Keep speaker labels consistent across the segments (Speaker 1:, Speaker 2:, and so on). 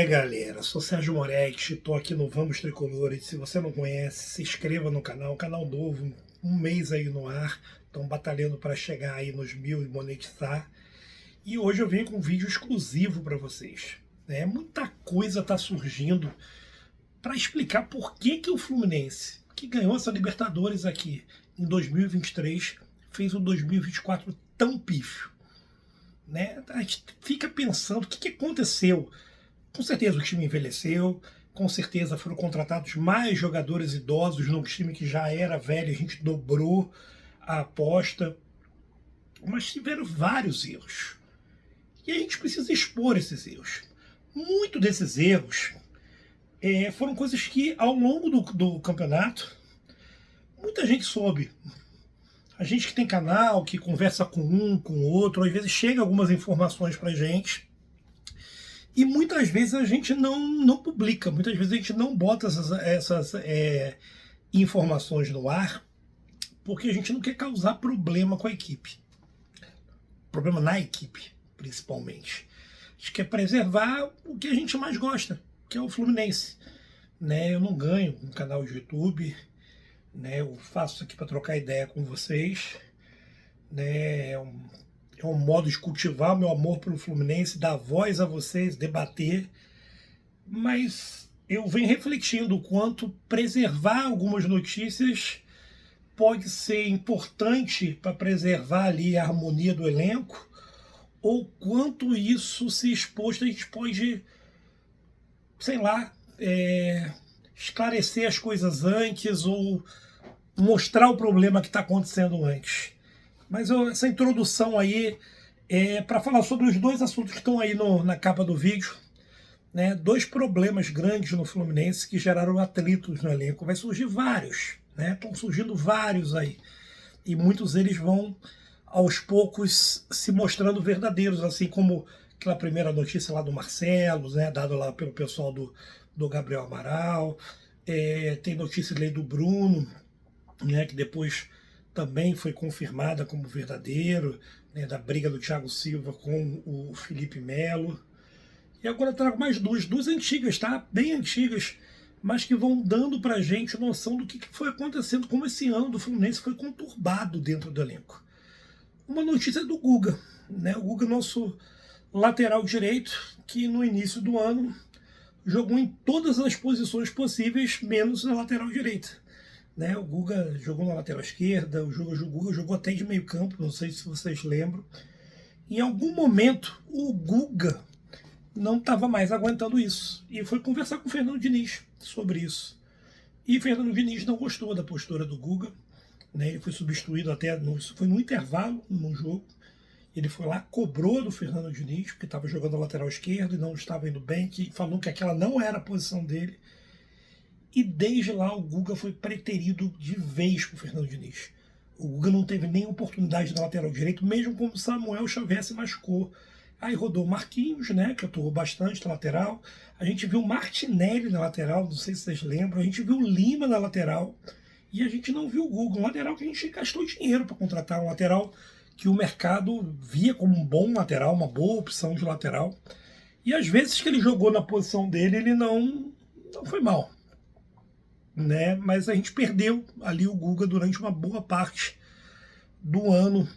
Speaker 1: Galera, sou Sérgio Moretti, estou aqui no Vamos Tricolores. Se você não conhece, se inscreva no canal novo, um mês aí no ar, estão batalhando para chegar aí nos 1000 e monetizar. E hoje eu venho com um vídeo exclusivo para vocês. Muita coisa está surgindo para explicar por que o Fluminense, que ganhou essa Libertadores aqui em 2023, fez um 2024 tão pífio. A gente fica pensando o que aconteceu. Com certeza o time envelheceu, com certeza foram contratados mais jogadores idosos num time que já era velho, a gente dobrou a aposta, mas tiveram vários erros. E a gente precisa expor esses erros. Muitos desses erros foram coisas que ao longo do campeonato muita gente soube. A gente que tem canal, que conversa com um, com o outro, às vezes chega algumas informações pra gente. E muitas vezes a gente não publica, muitas vezes a gente não bota essas informações no ar, porque a gente não quer causar problema com a equipe. Problema na equipe, principalmente. A gente quer preservar o que a gente mais gosta, que é o Fluminense. Eu não ganho um canal de YouTube, eu faço isso aqui para trocar ideia com vocês. É um modo de cultivar meu amor pelo Fluminense, dar voz a vocês, debater. Mas eu venho refletindo o quanto preservar algumas notícias pode ser importante para preservar ali a harmonia do elenco, ou quanto isso, se exposto, a gente pode, sei lá, esclarecer as coisas antes ou mostrar o problema que está acontecendo antes. Mas essa introdução aí é para falar sobre os dois assuntos que estão aí na capa do vídeo. Dois problemas grandes no Fluminense que geraram atritos no elenco. Vai surgir vários, estão surgindo vários aí. E muitos deles vão, aos poucos, se mostrando verdadeiros, assim como aquela primeira notícia lá do Marcelo, dado lá pelo pessoal do Gabriel Amaral. Tem notícia ali do Bruno, que depois também foi confirmada como verdadeiro, da briga do Thiago Silva com o Felipe Melo. E agora eu trago mais duas antigas, tá? Bem antigas, mas que vão dando pra gente noção do que foi acontecendo, como esse ano do Fluminense foi conturbado dentro do elenco. Uma notícia do Guga, o Guga, nosso lateral direito, que no início do ano jogou em todas as posições possíveis, menos na lateral direita. O Guga jogou na lateral esquerda, o Guga jogou até de meio campo, não sei se vocês lembram. Em algum momento, o Guga não estava mais aguentando isso. E foi conversar com o Fernando Diniz sobre isso. E o Fernando Diniz não gostou da postura do Guga. Ele foi substituído até, foi no intervalo, no jogo. Ele foi lá, cobrou do Fernando Diniz, porque estava jogando na lateral esquerda e não estava indo bem, que falou que aquela não era a posição dele. E desde lá o Guga foi preterido de vez por Fernando Diniz. O Guga não teve nem oportunidade na lateral direito, mesmo como Samuel Xavier se machucou. Aí rodou o Marquinhos, que atuou bastante na lateral. A gente viu o Martinelli na lateral, não sei se vocês lembram. A gente viu o Lima na lateral. E a gente não viu o Guga, um lateral que a gente gastou dinheiro para contratar, um lateral que o mercado via como um bom lateral, uma boa opção de lateral. E às vezes que ele jogou na posição dele, ele não foi mal. Mas a gente perdeu ali o Guga durante uma boa parte do ano,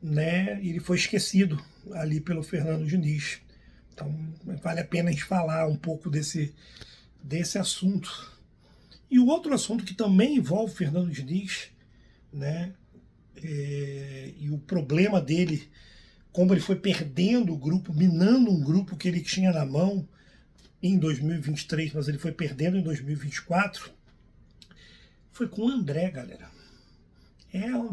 Speaker 1: e ele foi esquecido ali pelo Fernando Diniz. Então vale a pena a gente falar um pouco desse assunto. E o outro assunto que também envolve o Fernando Diniz, e o problema dele, como ele foi perdendo o grupo, minando um grupo que ele tinha na mão em 2023, mas ele foi perdendo em 2024, foi com o André, galera. O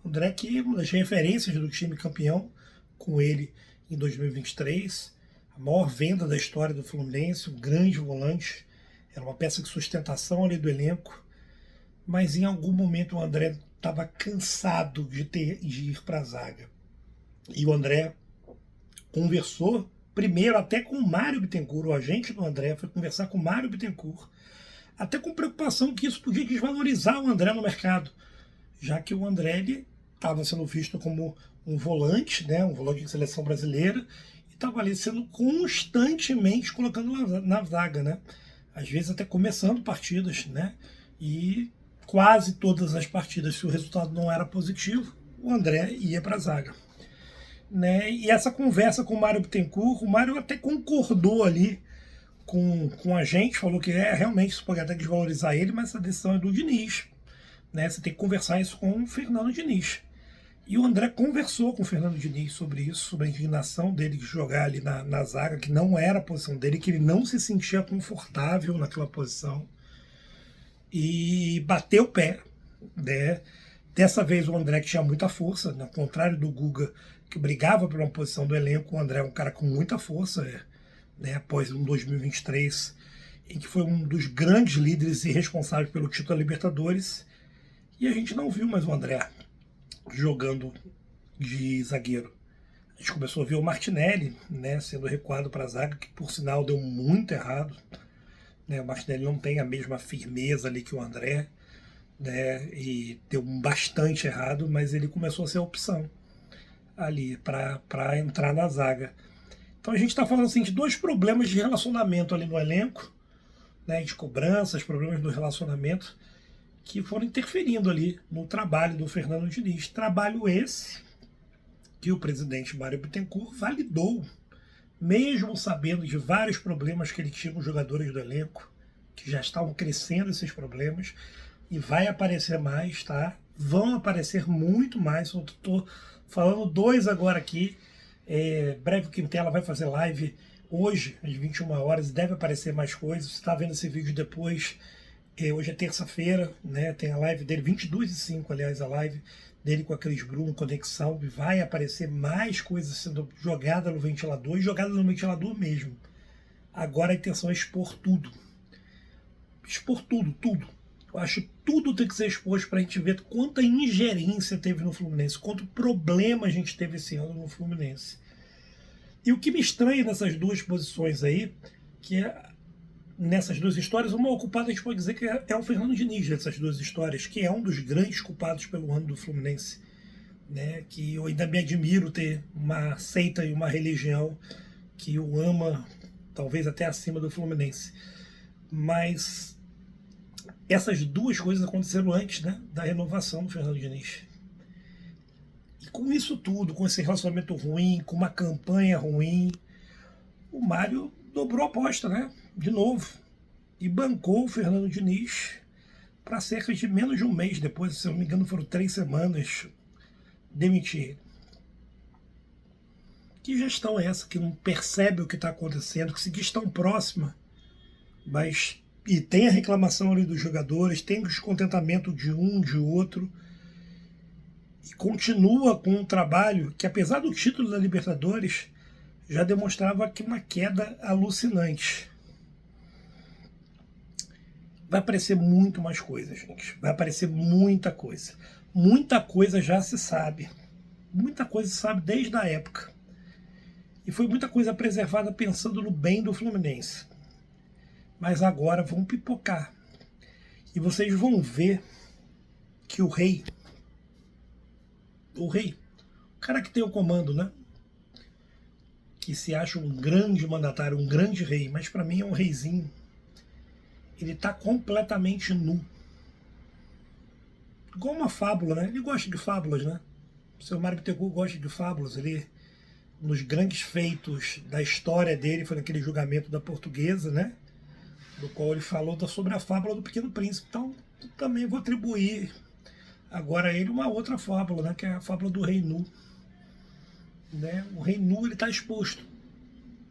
Speaker 1: André que é uma das referências do time campeão, com ele em 2023, a maior venda da história do Fluminense, um grande volante, era uma peça de sustentação ali do elenco, mas em algum momento o André estava cansado de ir para a zaga. E o André conversou primeiro até com o Mário Bittencourt, o agente do André foi conversar com o Mário Bittencourt, até com preocupação que isso podia desvalorizar o André no mercado. já que o André estava sendo visto como um volante, né, um volante de seleção brasileira, e estava ali sendo constantemente colocando na zaga, né? Às vezes até começando partidas, né? E quase todas as partidas, se o resultado não era positivo, o André ia para a zaga. Né? E essa conversa com o Mário Bittencourt, o Mário até concordou ali com a gente, falou que realmente isso pode até desvalorizar ele, mas essa decisão é do Diniz. Né? Você tem que conversar isso com o Fernando Diniz. E o André conversou com o Fernando Diniz sobre isso, sobre a indignação dele de jogar ali na zaga, que não era a posição dele, que ele não se sentia confortável naquela posição. E bateu o pé. Né? Dessa vez o André, que tinha muita força, ao contrário do Guga, que brigava por uma posição do elenco, o André é um cara com muita força, né? Após um 2023, em que foi um dos grandes líderes e responsáveis pelo título da Libertadores. E a gente não viu mais o André jogando de zagueiro. A gente começou a ver o Martinelli, né, sendo recuado para a zaga, que por sinal deu muito errado. Né, o Martinelli não tem a mesma firmeza ali que o André, né, e deu bastante errado, mas ele começou a ser a opção ali para entrar na zaga. Então a gente está falando assim, de dois problemas de relacionamento ali no elenco, né, de cobranças, problemas do relacionamento, que foram interferindo ali no trabalho do Fernando Diniz. Trabalho esse que o presidente Mário Bittencourt validou, mesmo sabendo de vários problemas que ele tinha com os jogadores do elenco, que já estavam crescendo esses problemas, e vai aparecer mais, tá? Vão aparecer muito mais. Eu estou falando dois agora aqui. Breve Quintela vai fazer live hoje, às 21 horas, e deve aparecer mais coisas. Você está vendo esse vídeo depois. Hoje é terça-feira, né? Tem a live dele, 22h05, aliás, a live dele com a Cris Bruno, Conexão, e vai aparecer mais coisas sendo jogadas no ventilador, e jogadas no ventilador mesmo. Agora a intenção é expor tudo. Expor tudo, tudo. Eu acho que tudo tem que ser exposto para a gente ver quanta ingerência teve no Fluminense, quanto problema a gente teve esse ano no Fluminense. E o que me estranha nessas duas posições aí, que nessas duas histórias, uma ocupada a gente pode dizer que é o Fernando Diniz dessas duas histórias, que é um dos grandes culpados pelo ano do Fluminense. Né? Que eu ainda me admiro ter uma seita e uma religião que o ama, talvez até acima do Fluminense. Mas essas duas coisas aconteceram antes, né, da renovação do Fernando Diniz. E com isso tudo, com esse relacionamento ruim, com uma campanha ruim, o Mário dobrou a aposta, né? De novo. E bancou o Fernando Diniz para cerca de menos de um mês depois, se eu não me engano, foram 3 semanas, demitir ele. Que gestão é essa que não percebe o que está acontecendo, que se diz tão próxima, mas e tem a reclamação ali dos jogadores, tem o descontentamento de um, de outro, e continua com um trabalho que, apesar do título da Libertadores, já demonstrava que uma queda alucinante. Vai aparecer muito mais coisa, gente. Vai aparecer muita coisa. Muita coisa já se sabe. Muita coisa se sabe desde a época. E foi muita coisa preservada pensando no bem do Fluminense. Mas agora vão pipocar. E vocês vão ver que o rei, o cara que tem o comando, né? Que se acha um grande mandatário, um grande rei, mas para mim é um reizinho. Ele tá completamente nu. Igual uma fábula, né? Ele gosta de fábulas, né? O seu Mário Bittencourt gosta de fábulas. Ele, nos grandes feitos da história dele, foi naquele julgamento da Portuguesa, né? Do qual ele falou sobre a fábula do Pequeno Príncipe. Então, eu também vou atribuir agora a ele uma outra fábula, né? Que é a fábula do rei nu. Né? O rei nu, ele tá exposto.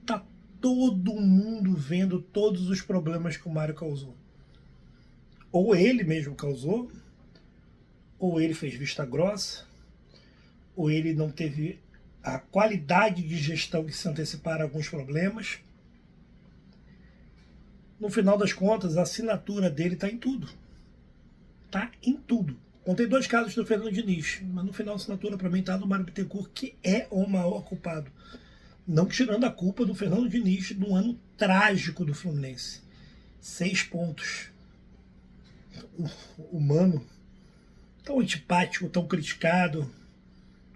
Speaker 1: Tá todo mundo vendo todos os problemas que o Mário causou. Ou ele mesmo causou, ou ele fez vista grossa, ou ele não teve a qualidade de gestão que se antecipara a alguns problemas. No final das contas, a assinatura dele está em tudo. Está em tudo. Contei 2 casos do Fernando Diniz, mas no final a assinatura para mim está do Mário Bittencourt, que é o maior culpado. Não tirando a culpa do Fernando Diniz no ano trágico do Fluminense. 6 pontos. O Mano tão antipático, tão criticado,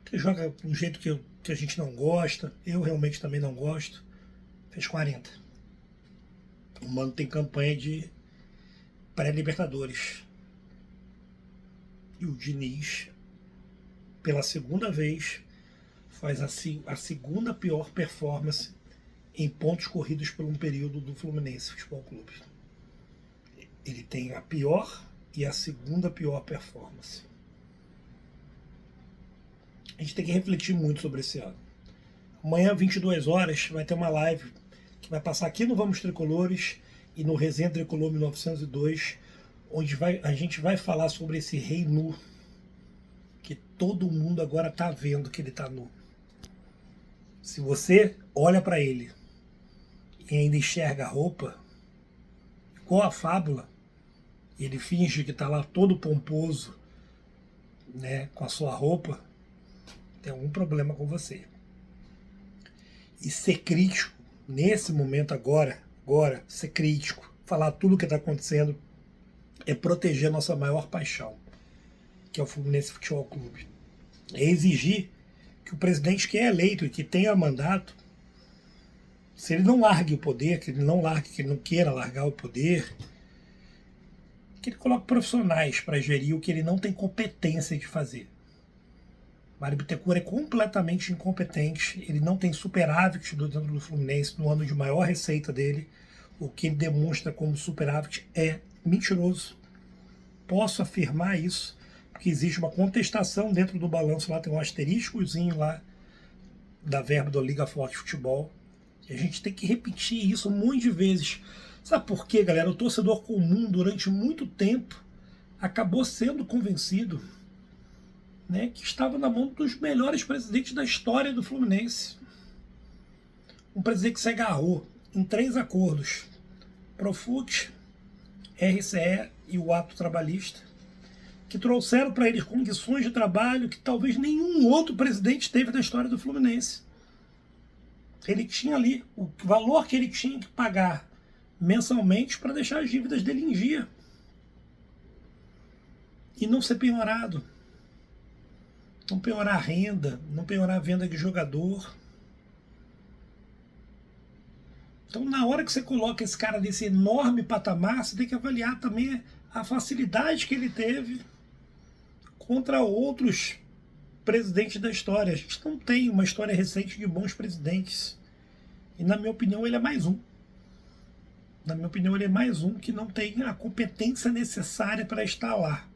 Speaker 1: que joga de um jeito que a gente não gosta, eu realmente também não gosto, fez 40. O Mano tem campanha de pré-Libertadores. E o Diniz, pela segunda vez, faz a segunda pior performance em pontos corridos por um período do Fluminense Futebol Clube. Ele tem a pior e a segunda pior performance. A gente tem que refletir muito sobre esse ano. Amanhã, 22 horas, vai ter uma live que vai passar aqui no Vamos Tricolores e no Resenha Tricolor 1902, onde a gente vai falar sobre esse rei nu, que todo mundo agora está vendo que ele está nu. Se você olha para ele e ainda enxerga a roupa, igual a Fábula, ele finge que está lá todo pomposo, né, com a sua roupa, tem algum problema com você. E ser crítico, nesse momento agora, ser crítico, falar tudo o que está acontecendo, é proteger a nossa maior paixão, que é o Fluminense Futebol Clube. É exigir que o presidente que é eleito e que tenha mandato, se ele não largue o poder, que ele não queira largar o poder, que ele coloque profissionais para gerir o que ele não tem competência de fazer. Mário Bittencourt é completamente incompetente, ele não tem superávit dentro do Fluminense no ano de maior receita dele. O que ele demonstra como superávit é mentiroso. Posso afirmar isso, porque existe uma contestação dentro do balanço, lá tem um asteriscozinho lá da verba da Liga Forte Futebol. E a gente tem que repetir isso um monte de vezes. Sabe por quê, galera? O torcedor comum, durante muito tempo, acabou sendo convencido, né, que estava na mão dos melhores presidentes da história do Fluminense. Um presidente que se agarrou em 3 acordos: Profut, RCE e o ato trabalhista, que trouxeram para eles condições de trabalho que talvez nenhum outro presidente teve na história do Fluminense. Ele tinha ali o valor que ele tinha que pagar mensalmente para deixar as dívidas dele em dia e não ser penhorado. Não penhorar a renda, não penhorar a venda de jogador. Então, na hora que você coloca esse cara nesse enorme patamar, você tem que avaliar também a facilidade que ele teve contra outros presidentes da história. A gente não tem uma história recente de bons presidentes. E, na minha opinião, ele é mais um. Na minha opinião, ele é mais um que não tem a competência necessária para estar lá.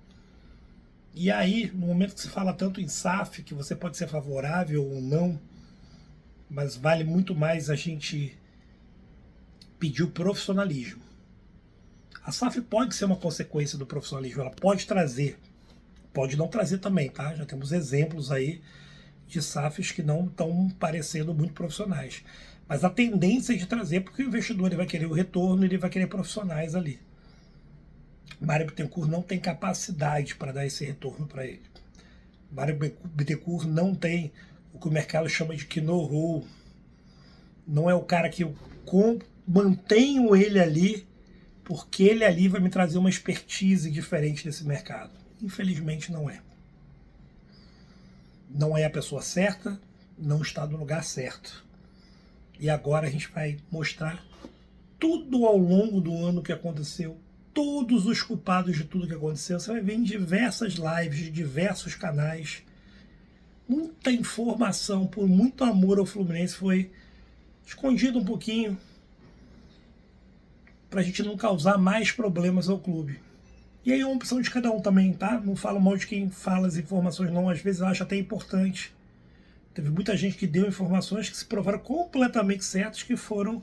Speaker 1: E aí, no momento que se fala tanto em SAF, que você pode ser favorável ou não, mas vale muito mais a gente pedir o profissionalismo. A SAF pode ser uma consequência do profissionalismo, ela pode trazer, pode não trazer também, tá? Já temos exemplos aí de SAFs que não estão parecendo muito profissionais. Mas a tendência é de trazer, porque o investidor ele vai querer o retorno, ele vai querer profissionais ali. Mário Bittencourt não tem capacidade para dar esse retorno para ele. Mário Bittencourt não tem o que o mercado chama de know-how. Não é o cara que eu mantenho ele ali, porque ele ali vai me trazer uma expertise diferente desse mercado. Infelizmente não é. Não é a pessoa certa, não está no lugar certo. E agora a gente vai mostrar tudo ao longo do ano que aconteceu, todos os culpados de tudo que aconteceu. Você vai ver em diversas lives de diversos canais. Muita informação, por muito amor ao Fluminense, foi escondido um pouquinho para a gente não causar mais problemas ao clube. E aí é uma opção de cada um também, tá? Não falo mal de quem fala as informações não, às vezes eu acho até importante. Teve muita gente que deu informações que se provaram completamente certas, que foram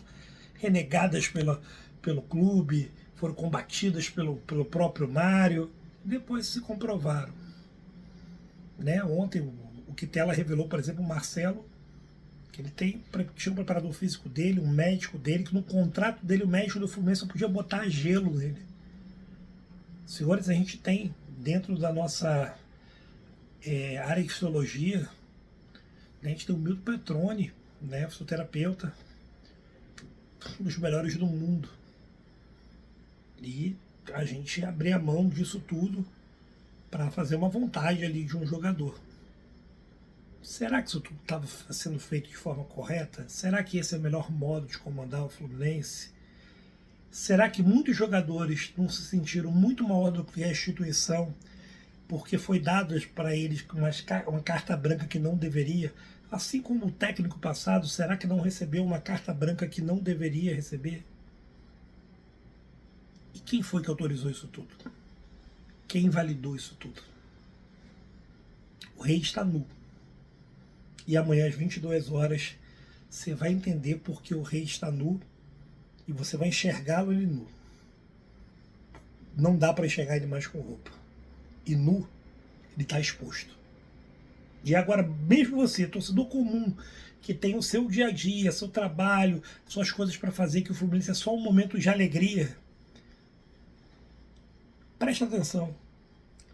Speaker 1: renegadas pelo clube, foram combatidas pelo próprio Mário, depois se comprovaram. Né? Ontem o Quitela revelou, por exemplo, o Marcelo, que ele tinha um preparador físico dele, um médico dele, que no contrato dele o médico do Fluminense só podia botar gelo nele. Senhores, a gente tem dentro da nossa área de fisiologia, a gente tem o Milton Petroni, né, fisioterapeuta, um dos melhores do mundo. E a gente abrir a mão disso tudo para fazer uma vontade ali de um jogador. Será que isso tudo estava sendo feito de forma correta? Será que esse é o melhor modo de comandar o Fluminense? Será que muitos jogadores não se sentiram muito maior do que a instituição porque foi dada para eles uma carta branca que não deveria? Assim como o técnico passado, será que não recebeu uma carta branca que não deveria receber? E quem foi que autorizou isso tudo? Quem validou isso tudo? O rei está nu. E amanhã às 22 horas você vai entender porque o rei está nu e você vai enxergá-lo ele nu. Não dá para enxergar ele mais com roupa. E nu, ele está exposto. E agora, mesmo você, torcedor comum, que tem o seu dia a dia, seu trabalho, suas coisas para fazer, que o Fluminense é só um momento de alegria, preste atenção.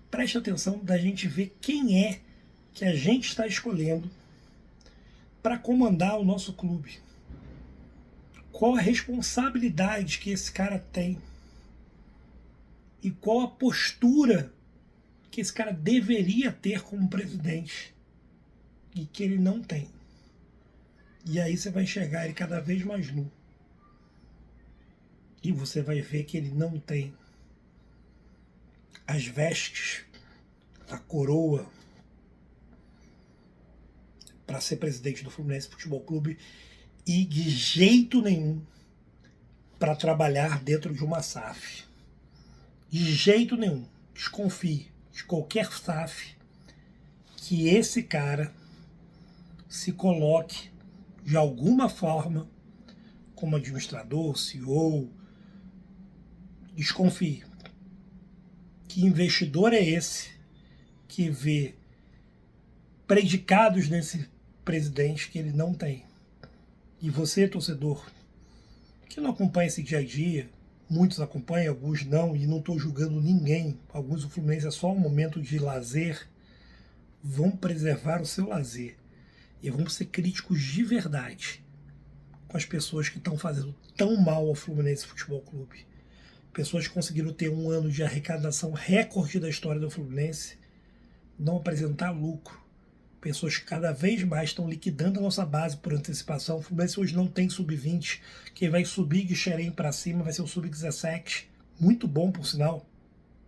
Speaker 1: Preste atenção da gente ver quem é que a gente está escolhendo para comandar o nosso clube. Qual a responsabilidade que esse cara tem e qual a postura que esse cara deveria ter como presidente e que ele não tem. E aí você vai enxergar ele cada vez mais nu. E você vai ver que ele não tem as vestes, a coroa para ser presidente do Fluminense Futebol Clube e de jeito nenhum para trabalhar dentro de uma SAF. De jeito nenhum. Desconfie de qualquer SAF que esse cara se coloque de alguma forma como administrador, CEO. Desconfie. Que investidor é esse que vê predicados nesse presidente que ele não tem? E você, torcedor, que não acompanha esse dia a dia, muitos acompanham, alguns não, e não estou julgando ninguém, alguns do Fluminense é só um momento de lazer, vão preservar o seu lazer e vamos ser críticos de verdade com as pessoas que estão fazendo tão mal ao Fluminense Futebol Clube. Pessoas que conseguiram ter um ano de arrecadação recorde da história do Fluminense, não apresentar lucro. Pessoas que cada vez mais estão liquidando a nossa base por antecipação. O Fluminense hoje não tem sub-20. Quem vai subir de Xerém para cima vai ser o sub-17. Muito bom, por sinal.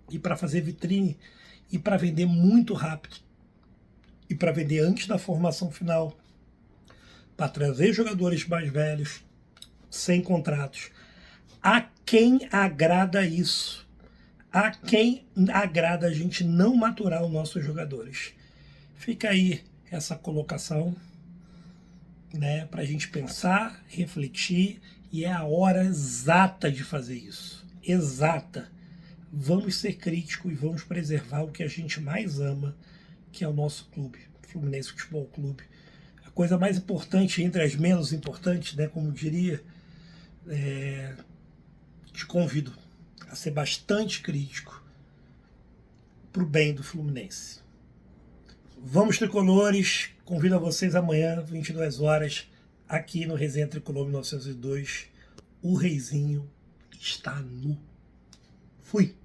Speaker 1: E para fazer vitrine. E para vender muito rápido. E para vender antes da formação final. Para trazer jogadores mais velhos, sem contratos. A quem agrada isso? A quem agrada a gente não maturar os nossos jogadores? Fica aí essa colocação, né, para a gente pensar, refletir, e é a hora exata de fazer isso. Exata. Vamos ser críticos e vamos preservar o que a gente mais ama, que é o nosso clube, Fluminense Futebol Clube. A coisa mais importante entre as menos importantes, né, como diria, te convido a ser bastante crítico para o bem do Fluminense. Vamos, tricolores, convido a vocês amanhã, 22 horas, aqui no Resenha Tricolor 1902. O reizinho está nu. Fui!